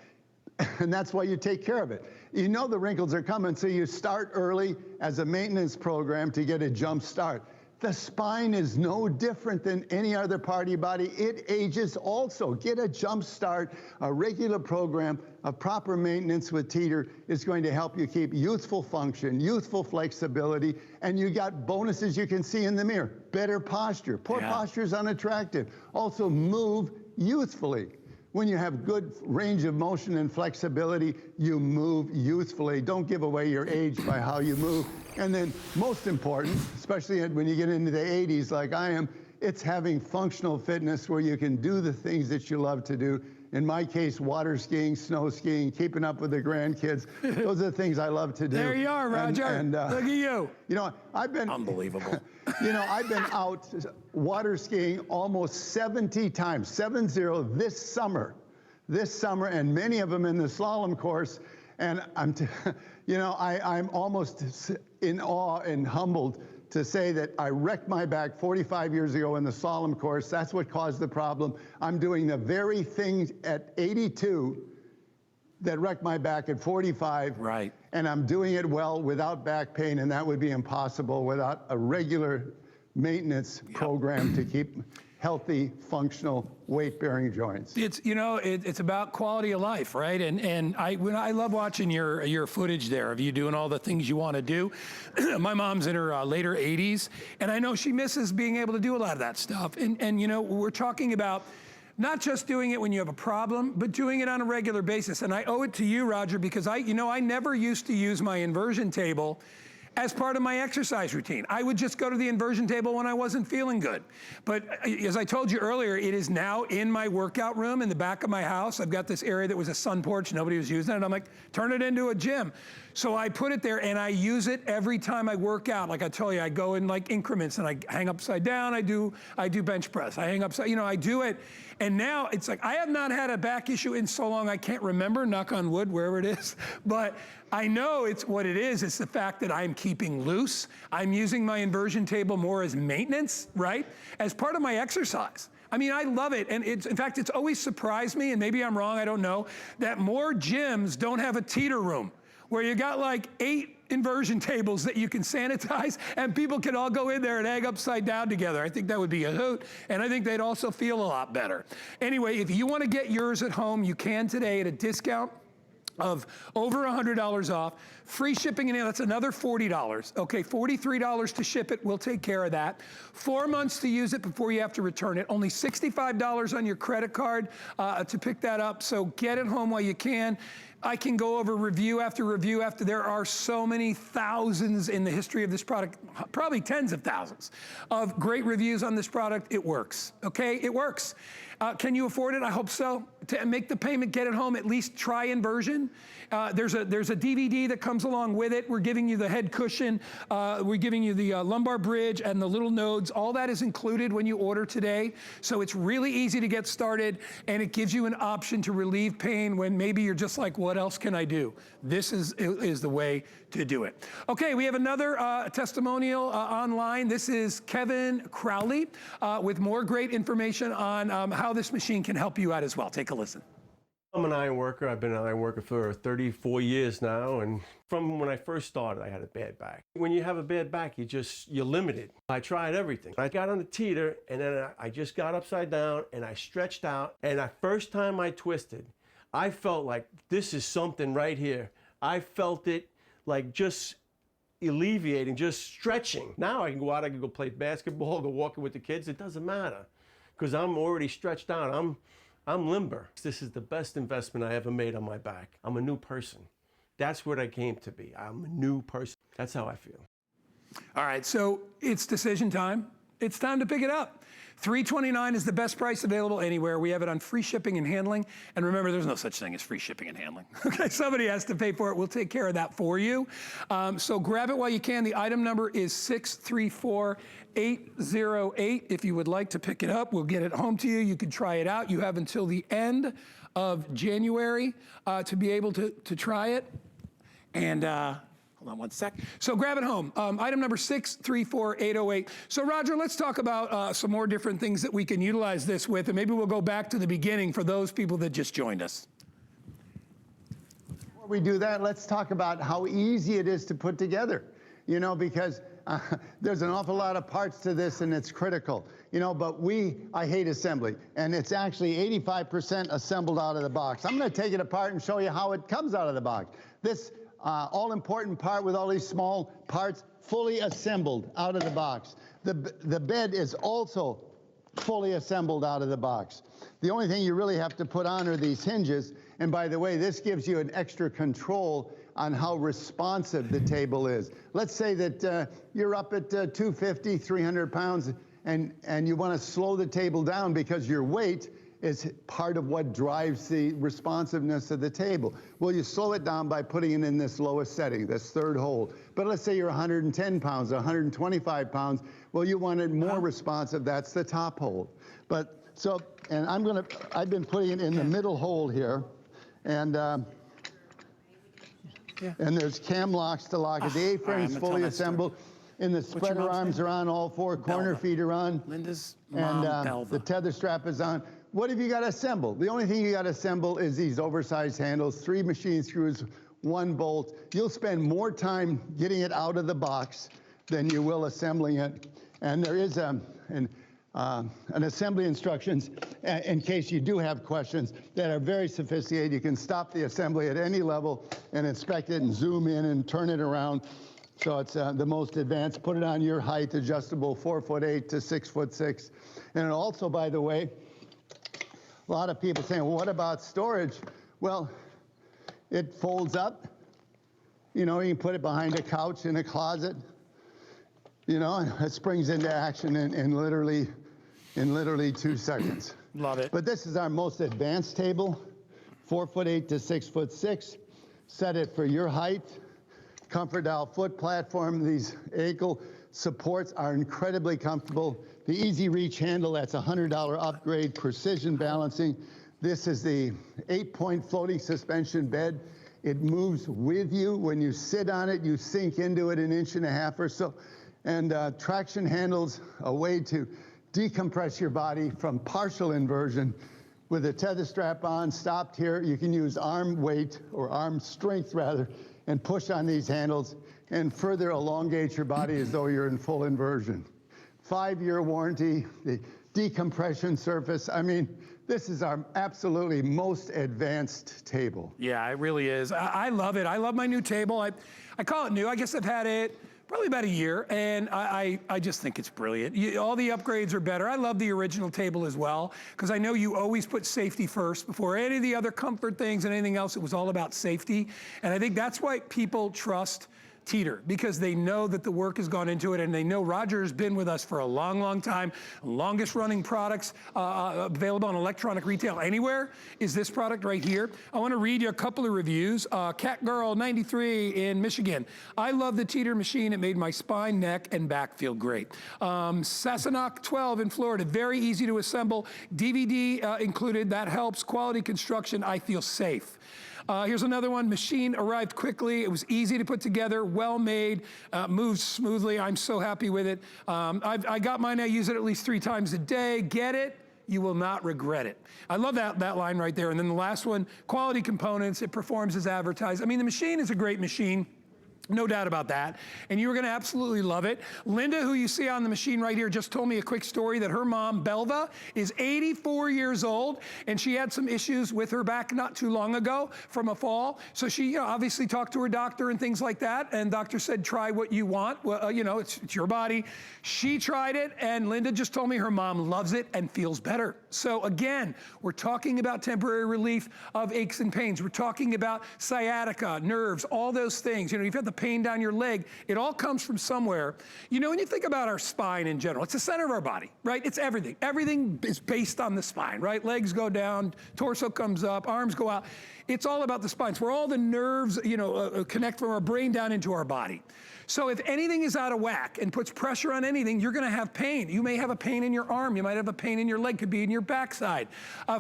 And that's why you take care of it. You know the wrinkles are coming, so you start early as a maintenance program to get a jump start. The spine is no different than any other part of your body. It ages also. Get a jump start. A regular program of proper maintenance with Teeter is going to help you keep youthful function, youthful flexibility, and you got bonuses you can see in the mirror. Better posture. Poor posture is unattractive. Also move youthfully. When you have good range of motion and flexibility, you move youthfully. Don't give away your age by how you move. And then most important, especially when you get into the 80s like I am, it's having functional fitness where you can do the things that you love to do. In my case, water skiing, snow skiing, keeping up with the grandkids. Those are the things I love to do. There you are, Roger. And, look at you. You know, I've been... Unbelievable. You know, I've been out water skiing almost 70 times, 70 this summer, and many of them in the slalom course. And you know, I'm almost in awe and humbled to say that I wrecked my back 45 years ago in the slalom course. That's what caused the problem. I'm doing the very thing at 82 that wrecked my back at 45. Right. And I'm doing it well without back pain, and that would be impossible without a regular maintenance program to keep healthy, functional, weight-bearing joints. It's, you know, it's about quality of life, right? And I love watching your footage there of you doing all the things you want to do. My mom's in her later 80s, and I know she misses being able to do a lot of that stuff. And you know, we're talking about not just doing it when you have a problem, but doing it on a regular basis. And I owe it to you, Roger, because I never used to use my inversion table as part of my exercise routine. I would just go to the inversion table when I wasn't feeling good. But as I told you earlier, it is now in my workout room in the back of my house. I've got this area that was a sun porch, nobody was using it. I'm like, turn it into a gym. So I put it there and I use it every time I work out. Like I told you, I go in like increments and I hang upside down, I do bench press, I hang upside, you know, I do it. And now it's like, I have not had a back issue in so long, I can't remember, knock on wood, wherever it is. But I know it's what it is. It's the fact that I'm keeping loose. I'm using my inversion table more as maintenance, right? As part of my exercise. I mean, I love it. And in fact, it's always surprised me, and maybe I'm wrong, I don't know, that more gyms don't have a Teeter room where you got like 8 inversion tables that you can sanitize and people can all go in there and hang upside down together. I think that would be a hoot, and I think they'd also feel a lot better. Anyway, if you want to get yours at home, you can today at a discount of over $100 off. Free shipping, and that's another $40. Okay, $43 to ship it. We'll take care of that. 4 months to use it before you have to return it. Only $65 on your credit card to pick that up. So get it home while you can. I can go over review after review after. There are so many thousands in the history of this product, probably tens of thousands of great reviews on this product. It works, okay? It works. Can you afford it? I hope so. To make the payment, get it home, at least try Inversion. There's a DVD that comes along with it. We're giving you the head cushion. We're giving you the lumbar bridge and the little nodes. All that is included when you order today. So it's really easy to get started, and it gives you an option to relieve pain when maybe you're just like, what else can I do? This is the way to do it. Okay, we have another testimonial online. This is Kevin Crowley with more great information on how this machine can help you out as well. Take a listen. I'm an iron worker. I've been an iron worker for 34 years now, and from when I first started, I had a bad back. When you have a bad back, you're limited. I tried everything. I got on the Teeter, and then I just got upside down, and I stretched out, and the first time I twisted, I felt like this is something right here. I felt it like just alleviating, just stretching. Now I can go out, I can go play basketball, go walking with the kids. It doesn't matter because I'm already stretched out. I'm limber. This is the best investment I ever made on my back. I'm a new person. That's what I came to be. I'm a new person. That's how I feel. All right, so it's decision time. It's time to pick it up. $329 is the best price available anywhere. We have it on free shipping and handling. And remember, there's no such thing as free shipping and handling. Okay, somebody has to pay for it. We'll take care of that for you. So grab it while you can. The item number is 634808. If you would like to pick it up, we'll get it home to you. You can try it out. You have until the end of January to be able to try it. And hold on one sec. So grab it home. Item number 634808. So Roger, let's talk about some more different things that we can utilize this with, and maybe we'll go back to the beginning for those people that just joined us. Before we do that, let's talk about how easy it is to put together, you know, because there's an awful lot of parts to this and it's critical, you know, but I hate assembly, and it's actually 85% assembled out of the box. I'm going to take it apart and show you how it comes out of the box. This all-important part with all these small parts fully assembled out of the box. The bed is also fully assembled out of the box. The only thing you really have to put on are these hinges, and by the way, this gives you an extra control on how responsive the table is. Let's say that you're up at 250, 300 pounds, and you want to slow the table down because your weight is part of what drives the responsiveness of the table. Well, you slow it down by putting it in this lowest setting, this third hold. But let's say you're 110 pounds, 125 pounds. Well, you want it more responsive. That's the top hold. But so, and I've been putting it in the middle hold here, and there's cam locks to lock it. The A-frame's fully assembled. And the spreader arms are on, all four corner feet are on. Linda's mom, and the tether strap is on. What have you got to assemble? The only thing you got to assemble is these oversized handles, 3 machine screws, 1 bolt. You'll spend more time getting it out of the box than you will assembling it. And there is an assembly instructions in case you do have questions that are very sophisticated. You can stop the assembly at any level and inspect it and zoom in and turn it around. So it's the most advanced. Put it on your height, adjustable 4'8" to 6'6". And also, by the way, a lot of people saying, well, what about storage? Well, it folds up. You know, you can put it behind a couch in a closet. You know, and it springs into action in literally 2 seconds. Love it. But this is our most advanced table, 4'8" to 6'6". Set it for your height. Comfort Dial foot platform. These ankle supports are incredibly comfortable. The Easy Reach handle, that's a $100 upgrade. Precision balancing. This is the 8-point floating suspension bed. It moves with you. When you sit on it, you sink into it 1.5 inches or so. And traction handles, a way to decompress your body from partial inversion. With a tether strap on, stopped here, you can use arm weight, or arm strength rather, and push on these handles and further elongate your body as though you're in full inversion. 5-year warranty, the decompression surface. I mean, this is our absolutely most advanced table. Yeah, it really is. I love it. I love my new table. I call it new. I guess I've had it probably about a year, and I just think it's brilliant. All the upgrades are better. I love the original table as well, because I know you always put safety first before any of the other comfort things and anything else. It was all about safety, and I think that's why people trust Teeter, because they know that the work has gone into it, and they know Roger's been with us for a long, long time. Longest running products available on electronic retail anywhere is this product right here. I want to read you a couple of reviews. Catgirl 93 in Michigan. I love the Teeter machine. It made my spine, neck, and back feel great. Sassenach 12 in Florida. Very easy to assemble. DVD included. That helps. Quality construction. I feel safe. Here's another one. Machine arrived quickly. It was easy to put together, well made, moves smoothly. I'm so happy with it. I got mine. I use it at least 3 times a day. Get it? You will not regret it. I love that line right there. And then the last one, quality components. It performs as advertised. I mean, the machine is a great machine. No doubt about that. And you're going to absolutely love it. Linda, who you see on the machine right here, just told me a quick story that her mom, Belva, is 84 years old, and she had some issues with her back not too long ago from a fall. So she obviously talked to her doctor and things like that, and doctor said, try what you want. Well, it's your body. She tried it, and Linda just told me her mom loves it and feels better. So again, we're talking about temporary relief of aches and pains. We're talking about sciatica, nerves, all those things. You know, you've had the pain down your leg. It all comes from somewhere. You know, when you think about our spine in general, it's the center of our body, right? It's everything. Everything is based on the spine, right? Legs go down, torso comes up, arms go out. It's all about the spine. It's where all the nerves, you know, connect from our brain down into our body. So if anything is out of whack and puts pressure on anything, you're gonna have pain. You may have a pain in your arm. You might have a pain in your leg. Could be in your backside.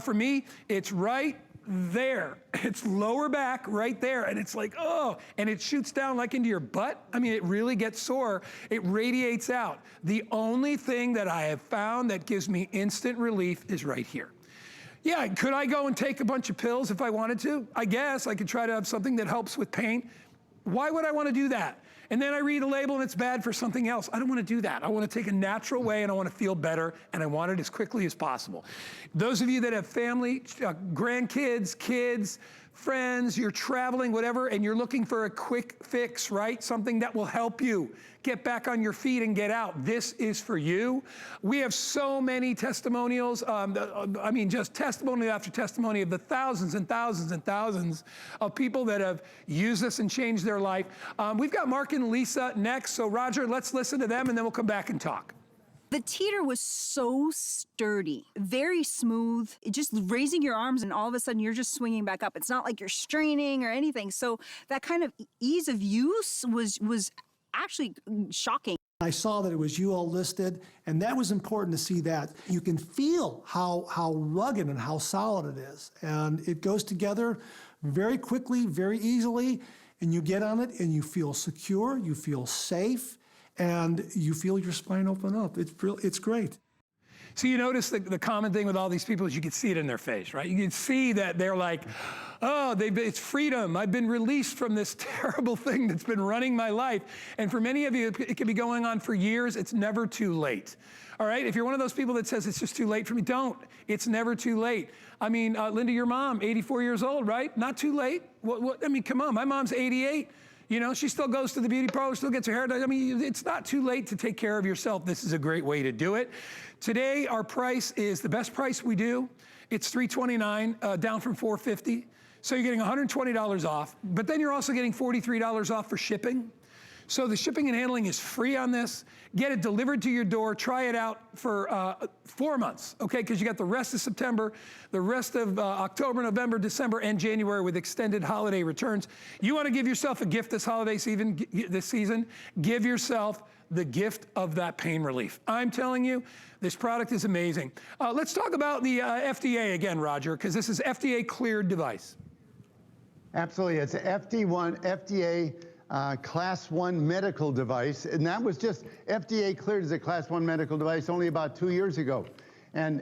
For me, it's right there. It's lower back right there. And it's like, oh, and it shoots down like into your butt. I mean, it really gets sore. It radiates out. The only thing that I have found that gives me instant relief is right here. Yeah, could I go and take a bunch of pills if I wanted to? I guess I could try to have something that helps with pain. Why would I want to do that? And then I read a label and it's bad for something else. I don't want to do that. I want to take a natural way and I want to feel better and I want it as quickly as possible. Those of you that have family, grandkids, kids, friends, you're traveling, whatever, and you're looking for a quick fix, right? Something that will help you get back on your feet and get out. This is for you. We have so many testimonials. I mean, just testimony after testimony of the thousands and thousands and thousands of people that have used this and changed their life. We've got Mark and Lisa next. So Roger, let's listen to them and then we'll come back and talk. The Teeter was so sturdy, very smooth, just raising your arms and all of a sudden you're just swinging back up. It's not like you're straining or anything. So that kind of ease of use was actually shocking. I saw that it was UL listed, and that was important to see that. You can feel how rugged and how solid it is. And it goes together very quickly, very easily, and you get on it and you feel secure, you feel safe, and you feel your spine open up. It's great. So you notice the common thing with all these people is you can see it in their face, right? You can see that they're like, oh, it's freedom. I've been released from this terrible thing that's been running my life. And for many of you, it can be going on for years. It's never too late. All right, if you're one of those people that says it's just too late for me, don't. It's never too late. I mean, Linda, your mom, 84 years old, right? Not too late. I mean, come on, my mom's 88. You know, she still goes to the beauty parlor, still gets her hair done. I mean, it's not too late to take care of yourself. This is a great way to do it. Today, our price is the best price we do. It's $329, down from $450. So you're getting $120 off, but then you're also getting $43 off for shipping. So the shipping and handling is free on this. Get it delivered to your door. Try it out for 4 months, okay? Because you got the rest of September, the rest of October, November, December, and January with extended holiday returns. You want to give yourself a gift this holiday season, give yourself the gift of that pain relief. I'm telling you, this product is amazing. Let's talk about the FDA again, Roger, because this is FDA cleared device. Absolutely, it's an FDA Class 1 medical device, and that was just FDA cleared as a Class 1 medical device only about 2 years ago. And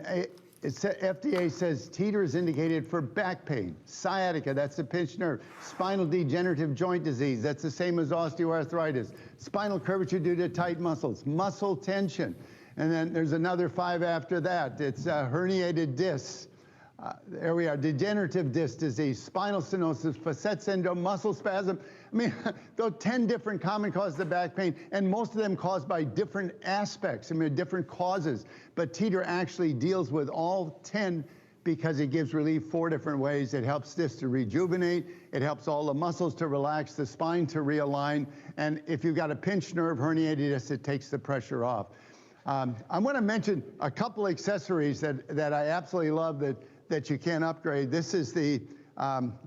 FDA says Teeter is indicated for back pain, sciatica, that's the pinched nerve, spinal degenerative joint disease, that's the same as osteoarthritis, spinal curvature due to tight muscles, muscle tension, and then there's another 5 after that. It's herniated discs. There we are, degenerative disc disease, spinal stenosis, facet syndrome, muscle spasm. I mean, those 10 different common causes of back pain, and most of them caused by different aspects, I mean, different causes. But Teeter actually deals with all 10 because it gives relief 4 different ways. It helps this to rejuvenate, it helps all the muscles to relax, the spine to realign, and if you've got a pinched nerve, herniated disc, it takes the pressure off. I want to mention a couple accessories that I absolutely love that you can upgrade. This is the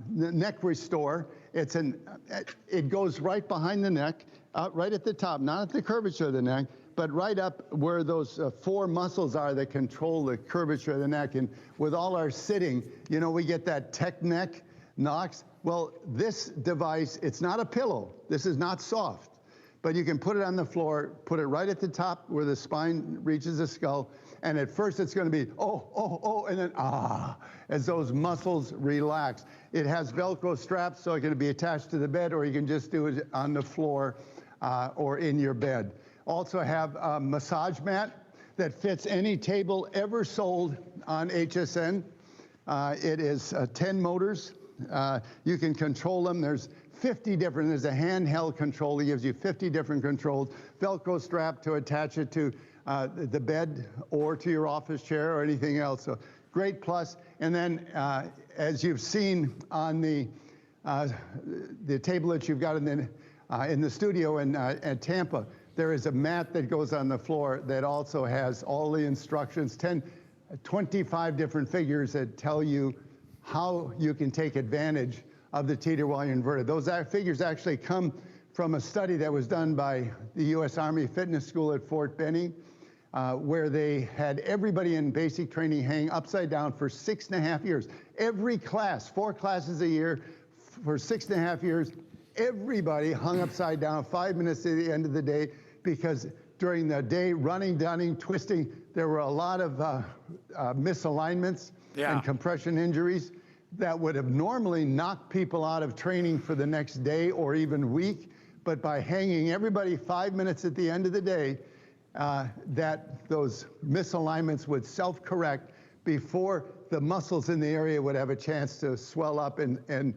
neck restore. It goes right behind the neck, right at the top, not at the curvature of the neck, but right up where those 4 muscles are that control the curvature of the neck. And with all our sitting, you know, we get that tech neck knocks. Well, this device, it's not a pillow. This is not soft, but you can put it on the floor, put it right at the top where the spine reaches the skull, and at first it's going to be, oh, and then, as those muscles relax. It has Velcro straps, so it can be attached to the bed, or you can just do it on the floor or in your bed. Also have a massage mat that fits any table ever sold on HSN. It is 10 motors. You can control them. There's 50 different, there's a handheld control that gives you 50 different controls, Velcro strap to attach it to the bed or to your office chair or anything else. So great plus. And then as you've seen on the table that you've got in the studio at Tampa, there is a mat that goes on the floor that also has all the instructions, 25 different figures that tell you how you can take advantage of the teeter while you're inverted. Those figures actually come from a study that was done by the U.S. Army Fitness School at Fort Benning, where they had everybody in basic training hang upside down for 6.5 years. Every class, 4 classes a year, for 6.5 years, everybody hung upside down 5 minutes at the end of the day, because during the day, running, dunning, twisting, there were a lot of misalignments and compression injuries that would have normally knocked people out of training for the next day or even week. But by hanging everybody 5 minutes at the end of the day, those misalignments would self-correct before the muscles in the area would have a chance to swell up and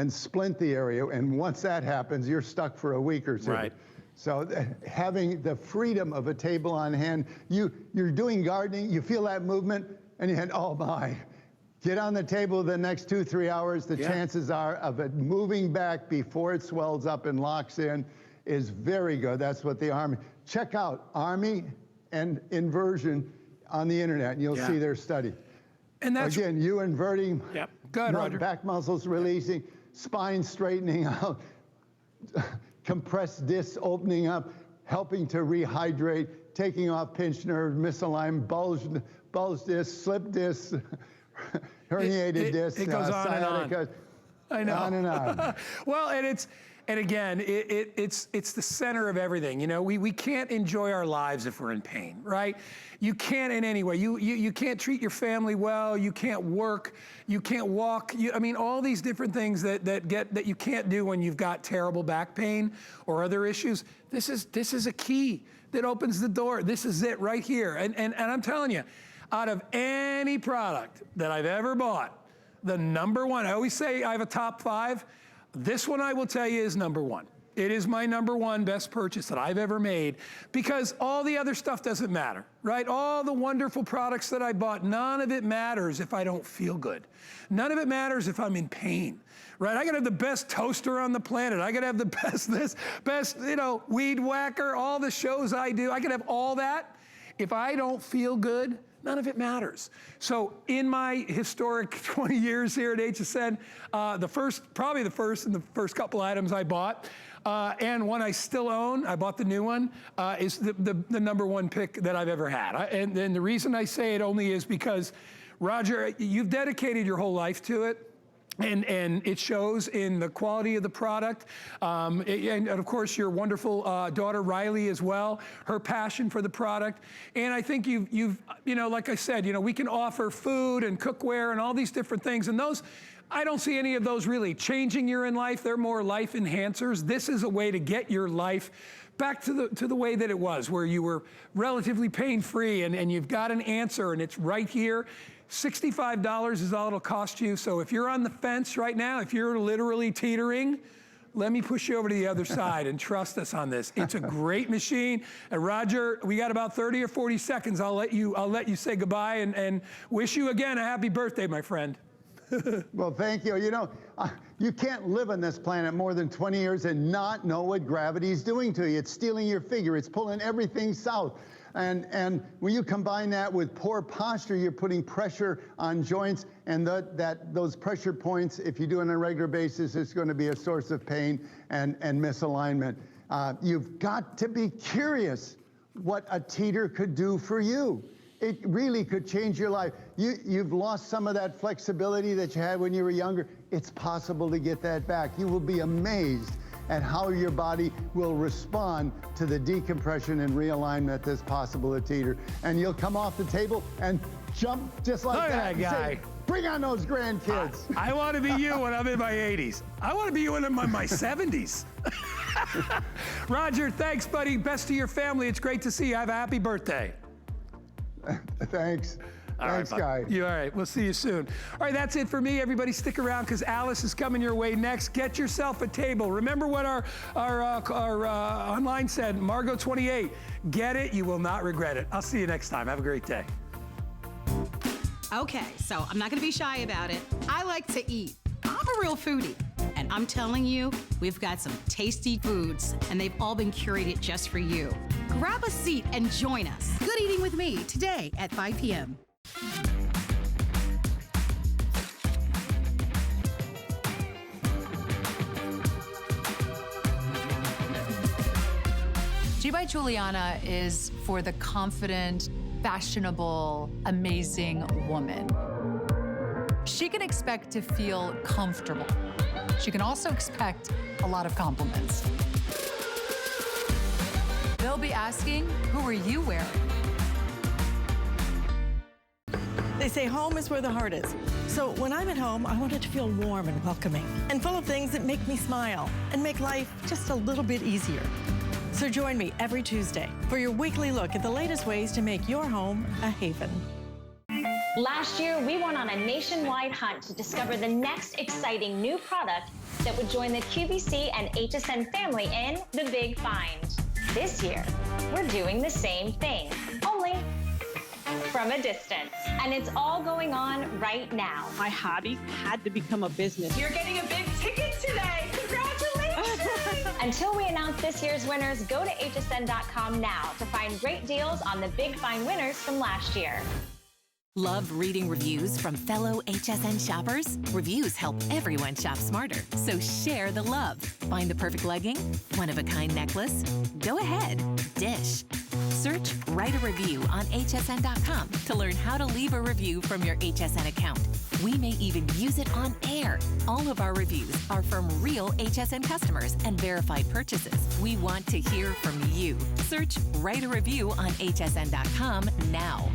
splint the area. And once that happens, you're stuck for a week or two. Right. So having the freedom of a table on hand, you're doing gardening, you feel that movement, and you think, oh my. Get on the table the next 2-3 hours, the chances are of it moving back before it swells up and locks in is very good. That's what the Army, check out Army and Inversion on the internet, and you'll see their study. And that's, again, you inverting, go ahead, Roger. back muscles releasing, spine straightening out, compressed discs opening up, helping to rehydrate, taking off pinched nerves, misaligned, bulge discs, slip discs, herniated discs, it goes on sciatica, and on. I know. On and on. Well, and again, it's the center of everything. You know, we can't enjoy our lives if we're in pain, right? You can't in any way. You can't treat your family well. You can't work. You can't walk. I mean, all these different things that you can't do when you've got terrible back pain or other issues. This is a key that opens the door. This is it right here. And I'm telling you, out of any product that I've ever bought, the number one, I always say I have a top 5. This one I will tell you is number 1. It is my number 1 best purchase that I've ever made, because all the other stuff doesn't matter, right? All the wonderful products that I bought, none of it matters if I don't feel good. None of it matters if I'm in pain, right? I gotta have the best toaster on the planet. I gotta have the best, weed whacker, all the shows I do. I could have all that. If I don't feel good, none of it matters. So in my historic 20 years here at HSN, probably the first and the first couple items I bought, and one I still own, I bought the new one, is the number 1 pick that I've ever had. And the reason I say it only is because, Roger, you've dedicated your whole life to it. And it shows in the quality of the product. And of course, your wonderful daughter, Riley, as well, her passion for the product. And I think you've like I said, we can offer food and cookware and all these different things. And those, I don't see any of those really changing your in life. They're more life enhancers. This is a way to get your life back to the way that it was, where you were relatively pain-free, and you've got an answer, and it's right here. $65 is all it'll cost you. So if you're on the fence right now, if you're literally teetering, let me push you over to the other side and trust us on this. It's a great machine. And Roger, we got about 30 or 40 seconds. I'll let you say goodbye and wish you again a happy birthday, my friend. Well, thank you. You can't live on this planet more than 20 years and not know what gravity is doing to you. It's stealing your figure. It's pulling everything south. And when you combine that with poor posture, you're putting pressure on joints, and those pressure points, if you do it on a regular basis, it's going to be a source of pain and misalignment. You've got to be curious what a teeter could do for you. It really could change your life. You've lost some of that flexibility that you had when you were younger. It's possible to get that back. You will be amazed at how your body will respond to the decompression and realignment that's possible at Teeter. And you'll come off the table and jump just like that. Look at that guy. Say, bring on those grandkids. I want to be you when I'm in my 80s. I want to be you when I'm in my 70s. Roger, thanks, buddy. Best to your family. It's great to see you. Have a happy birthday. Thanks. Thanks, bud. Guy. You all right? We'll see you soon. All right, that's it for me. Everybody, stick around because Alice is coming your way next. Get yourself a table. Remember what our online said, Margot 28. Get it, you will not regret it. I'll see you next time. Have a great day. Okay, so I'm not gonna be shy about it. I like to eat. I'm a real foodie. And I'm telling you, we've got some tasty foods, and they've all been curated just for you. Grab a seat and join us. Good eating with me today at 5 p.m. G by Juliana is for the confident, fashionable, amazing woman. She can expect to feel comfortable. She can also expect a lot of compliments. They'll be asking, who are you wearing? They say home is where the heart is. So when I'm at home, I want it to feel warm and welcoming and full of things that make me smile and make life just a little bit easier. So join me every Tuesday for your weekly look at the latest ways to make your home a haven. Last year, we went on a nationwide hunt to discover the next exciting new product that would join the QVC and HSN family in the Big Find. This year, we're doing the same thing, only from a distance. And it's all going on right now. My hobby had to become a business. You're getting a big ticket today. Congratulations! Until we announce this year's winners, go to hsn.com now to find great deals on the Big Find winners from last year. Love reading reviews from fellow HSN shoppers? Reviews help everyone shop smarter, so share the love. Find the perfect legging? One-of-a-kind necklace? Go ahead, dish. Search Write a Review on hsn.com to learn how to leave a review from your HSN account. We may even use it on air. All of our reviews are from real HSN customers and verified purchases. We want to hear from you. Search Write a Review on hsn.com now.